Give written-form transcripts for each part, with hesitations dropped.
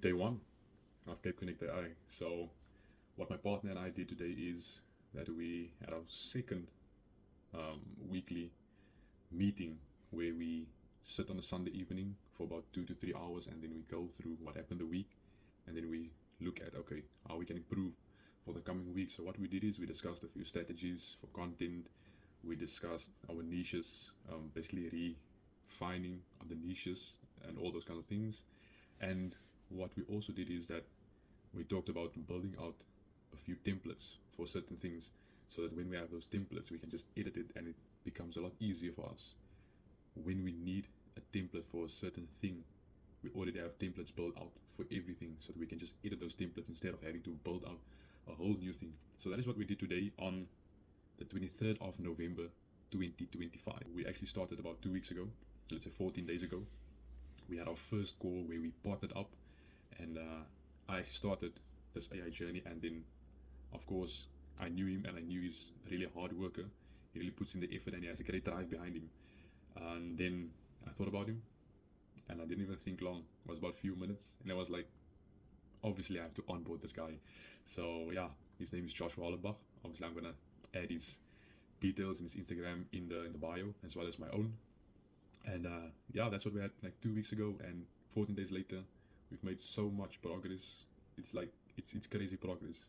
Day one of Cape Connect AI. So, what my partner and I did today is that we had our second weekly meeting where we sit on a Sunday evening for about 2 to 3 hours, and then we go through what happened the week, and then we look at okay how we can improve for the coming week. So what we did is we discussed a few strategies for content. We discussed our niches, basically refining the niches and all those kind of things. And what we also did is that we talked about building out a few templates for certain things so that when we have those templates, we can just edit it and it becomes a lot easier for us. When we need a template for a certain thing, we already have templates built out for everything so that we can just edit those templates instead of having to build out a whole new thing. So that is what we did today on the 23rd of November 2025. We actually started about 2 weeks ago, let's say 14 days ago. We had our first call where we partnered up, and I started this AI journey. And then, of course, I knew him and I knew he's really a hard worker. He really puts in the effort and he has a great drive behind him. And then I thought about him and I didn't even think long. It was about a few minutes and I was like, obviously I have to onboard this guy. So yeah, his name is Joshua Hollenbach. Obviously I'm gonna add his details in his Instagram in the bio as well as my own. And yeah, that's what we had like 2 weeks ago, and 14 days later we've made so much progress. It's like it's crazy progress,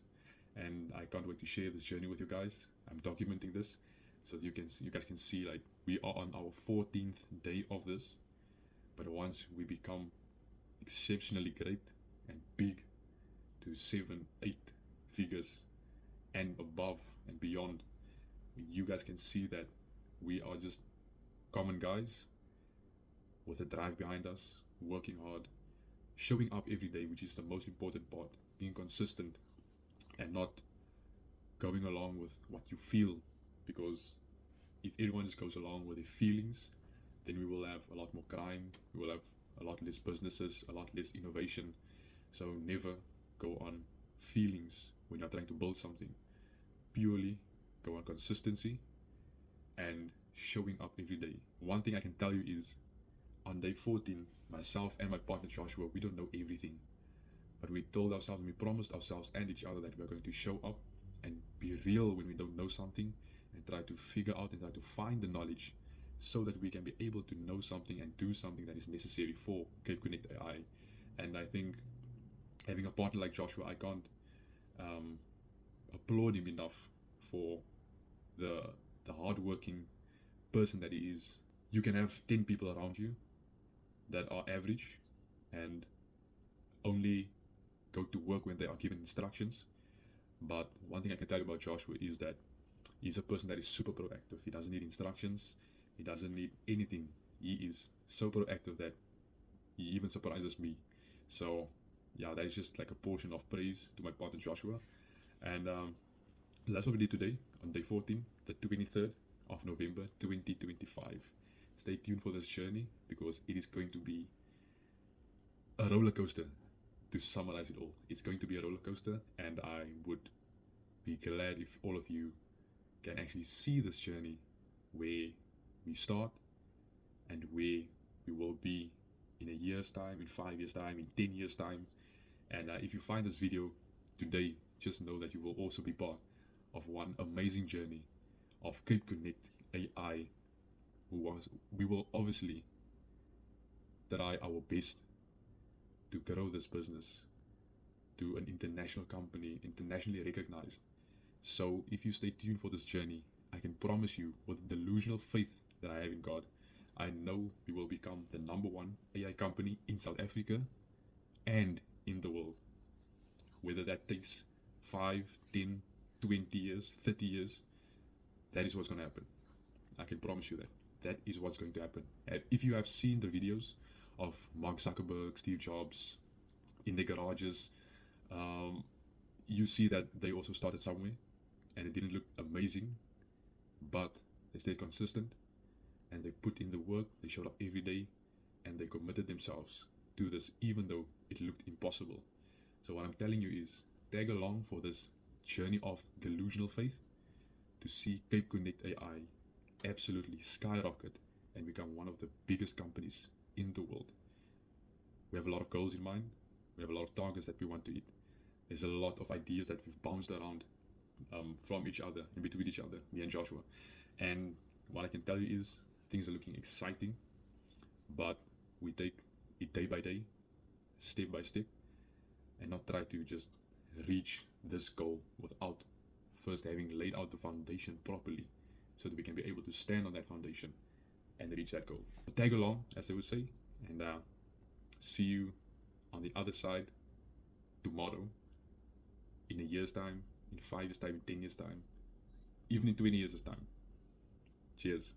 and I can't wait to share this journey with you guys. I'm documenting this so that you guys can see like we are on our 14th day of this. But once we become exceptionally great and big to 7-8 figures and above and beyond, you guys can see that we are just common guys with a drive behind us, working hard, showing up every day, which is the most important part, being consistent and not going along with what you feel. Because if everyone just goes along with their feelings, then we will have a lot more crime, we will have a lot less businesses, a lot less innovation. So never go on feelings when you're trying to build something. Purely go on consistency and showing up every day. One thing I can tell you is on day 14, myself and my partner Joshua, we don't know everything. But we told ourselves and we promised ourselves and each other that we're going to show up and be real when we don't know something, and try to figure out and try to find the knowledge so that we can be able to know something and do something that is necessary for Cape Connect AI. And I think having a partner like Joshua, I can't applaud him enough for the hardworking person that he is. You can have 10 people around you that are average and only go to work when they are given instructions. But one thing I can tell you about Joshua is that he's a person that is super proactive. He doesn't need instructions, he doesn't need anything. He is so proactive that he even surprises me. So yeah, that is just like a portion of praise to my partner Joshua. And that's what we did today on day 14, the 23rd of November 2025. Stay tuned for this journey because it is going to be a roller coaster. To summarize it all, it's going to be a roller coaster, and I would be glad if all of you can actually see this journey, where we start and where we will be in a year's time, in 5 years' time, in 10 years' time. And if you find this video today, just know that you will also be part of one amazing journey of Cape Connect AI. We will obviously try our best to grow this business to an international company, internationally recognized. So if you stay tuned for this journey, I can promise you, with the delusional faith that I have in God, I know we will become the #1 AI company in South Africa and in the world. Whether that takes 5, 10, 20 years, 30 years, that is what's going to happen. I can promise you that. That is what's going to happen. If you have seen the videos of Mark Zuckerberg, Steve Jobs in their garages, you see that they also started somewhere and it didn't look amazing, but they stayed consistent and they put in the work, they showed up every day, and they committed themselves to this even though it looked impossible. So what I'm telling you is, tag along for this journey of delusional faith to see Cape Connect AI absolutely skyrocket and become one of the biggest companies in the world. We have a lot of goals in mind. We have a lot of targets that we want to hit. There's a lot of ideas that we've bounced around from each other, in between each other, me and Joshua. And what I can tell you is things are looking exciting, but we take it day by day, step by step, and not try to just reach this goal without first having laid out the foundation properly so that we can be able to stand on that foundation and reach that goal. But tag along, as they would say, and see you on the other side tomorrow, in a year's time, in 5 years' time, in 10 years' time, even in 20 years' time. Cheers.